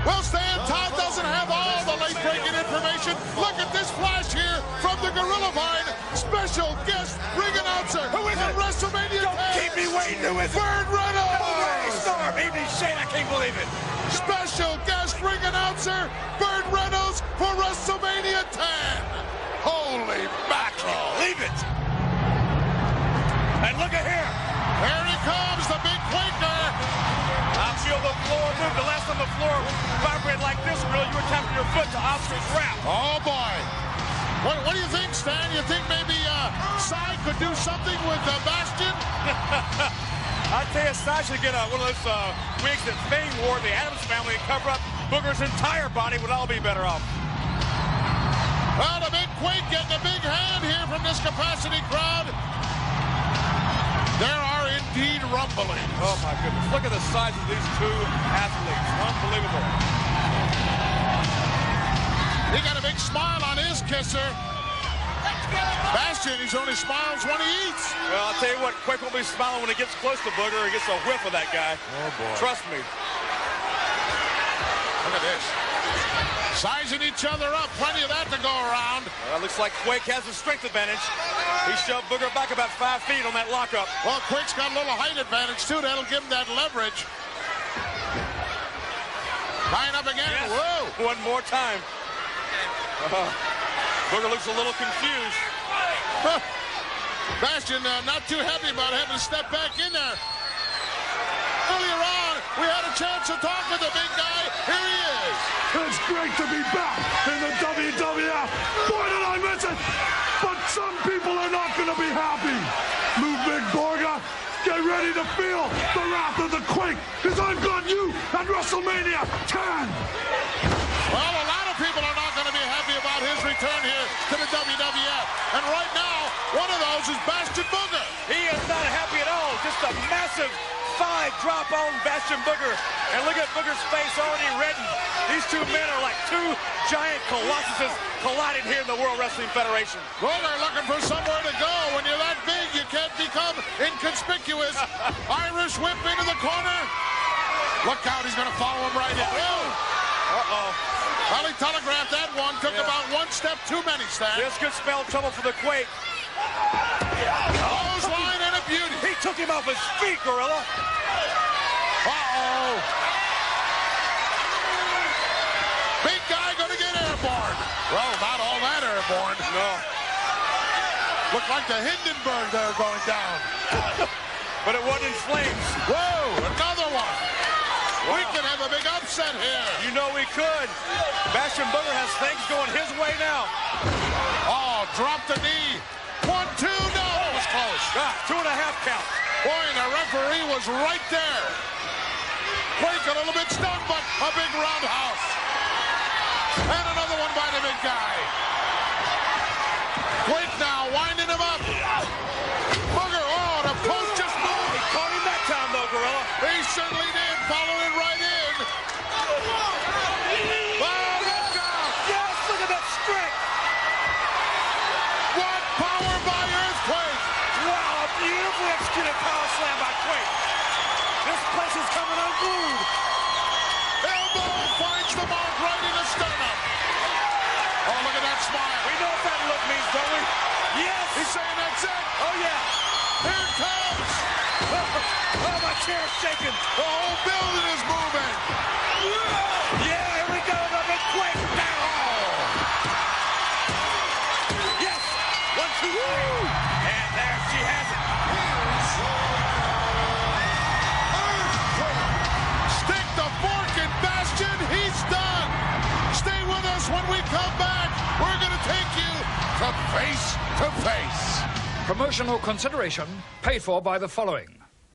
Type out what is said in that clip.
Well, Stan, Todd doesn't have all the late-breaking information. Look at this flash here from the Gorilla Vine. Special guest ring announcer. Who is it? WrestleMania 10. Don't keep me waiting. Who is it? Burt Reynolds. Ray Storm. Amy Shane. I can't believe it. Special guest ring announcer, Burt Reynolds for WrestleMania 10. Holy mackerel. Leave it. And look at here. Here he comes, the big Quaker. I feel the floor move. The last time the floor vibrated like this, Gorilla, you were tapping your foot to Oscar's rap. Oh, boy. What do you think, Stan? You think maybe Sai could do something with Bastion? I tell you, Sai should get one of those wigs that Fame wore, the Addams Family, and cover up Booger's entire body. Would all be better off. Well, the big Quake getting a big hand here from this capacity crowd. There are indeed rumblings. Oh, my goodness. Look at the size of these two athletes. Unbelievable. He got a big smile on his kisser. Bastion, he only smiles when he eats. Well, I'll tell you what, Quake won't be smiling when he gets close to Booger. He gets a whiff of that guy. Oh, boy. Trust me. Look at this. Sizing each other up. Plenty of that to go around. Well, it looks like Quake has the strength advantage. He shoved Booger back about 5 feet on that lockup. Well, Quake's got a little height advantage, too. That'll give him that leverage. Tying up again. Yes. Whoa. One more time. Booger looks a little confused. Bastion not too happy about having to step back in there. Earlier on, we had a chance to talk with the big guy. Here he is. It's great to be back in the WWF. Boy, did I miss it. But some people are not going to be happy. Ludwig Borga, get ready to feel the wrath of the Quake, because I've got you at WrestleMania 10. Well, a lot of people are not going to be happy about his return here to the WWF. And right now, one of those is Bastion Booger. He is not happy at all. Just a massive 5-drop on Bastion Booger. And look at Booger's face already reddened. These two men are like two giant colossuses colliding here in the World Wrestling Federation. Booger looking for somewhere to go. When you're that big, you can't become inconspicuous. Irish whip into the corner. Look out, he's going to follow him right in. Uh-oh. Well, he telegraphed that one. Took about one step too many, Stan. This could spell trouble for the Quake. Clothesline and a beauty. He took him off his feet, Gorilla. Uh-oh. Big guy going to get airborne. Well, not all that airborne. No. Looked like the Hindenburg there going down. But it wasn't in flames. Whoa, another one. Wow. We could have a big upset here. You know we could. Bastion Booger has things going his way now. Oh, dropped the knee. 1, 2, no, that was close. God, 2.5 count. Boy, and the referee was right there. Quake a little bit stunned, but a big roundhouse. And another one by the big guy. Quake now winding him up. Booger, oh, the post just moved. He caught him that time, though, Gorilla. He certainly did, following right in. Oh, look out. Yes, look at that strength. What power by Earthquake. Wow, a beautifully executed power slam by Quake. This place is coming unglued. Elbow finds the mark right in the sternum. Oh, look at that smile. We know what that look means, don't we? Yes. He's saying that's it. Oh, yeah. Here it comes. Oh, my chair's shaking. The whole building is moving. Yeah, here we go. The big Quake down. Yes. 1, 2, 3. And there she has it. Stick the fork in Bastion. He's done. Stay with us when we come back. We're going to take you to face to face. Promotional consideration paid for by the following.